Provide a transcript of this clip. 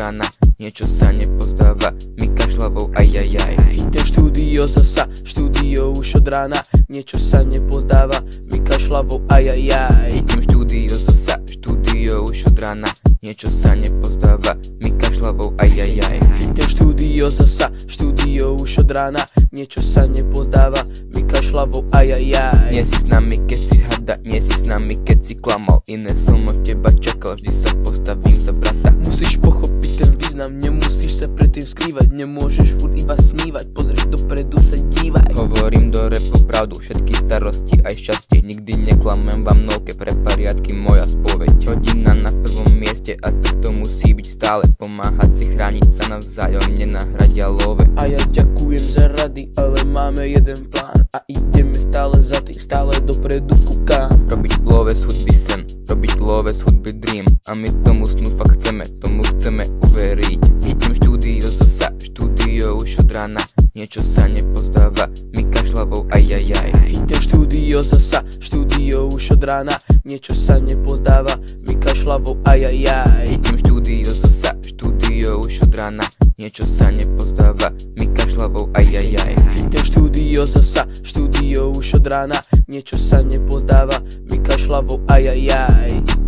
rána, niečo sa nepozdáva, my kašľavou ajajaj. Idem štúdio zasa, štúdio už od rána, niečo sa nepozdáva, my kašľavou ajajaj. Idem štúdio zasa, štúdio už od rána, niečo sa nepozdáva, my kašľavou ajajaj. Idem štúdio zasa, štúdio už od rána, niečo sa nepozdáva, my kašľavou ajajaj. Nie si s nami, keď si hada, nie si s nami, keď si klamal, iné som od teba čakal, vždy sa postavím za brata. Musíš pochopiť ten význam, nemusíš sa predtým skrývať, nemôžeš furt iba snívať, pozrieš dopredu sa dívaj. Hovorím do rapu pravdu, všetky starosti aj šťastie, nikdy neklamem vám novke, pre poriadky moja spoveď. Rodina na prvom mieste a to musí byť stále, pomáhať si, chrániť sa navzájom, nenahradia love. A ja ďakujem za rady, ale máme jeden plán a ideme stále za tým, stále dopredu kúkam. Robiť love z hudby sen, robiť love z hudby dream, a my tomu snu fakt chceme, tomu chceme uveriť. Idem štúdio zasa, štúdio už od rána, niečo sa nepozdáva, my kašľavou ajajaj. Idem štúdio zasa, štúdio už od rána, niečo sa nepozdáva, my kašľavou ajajaj. Idem štúdio zasa, štúdio už od rána, niečo sa nepozdáva, my kašľavou ajajaj. Idem štúdio zasa, štúdio už od rána, niečo sa nepozdáva, my kašľavou ajajaj.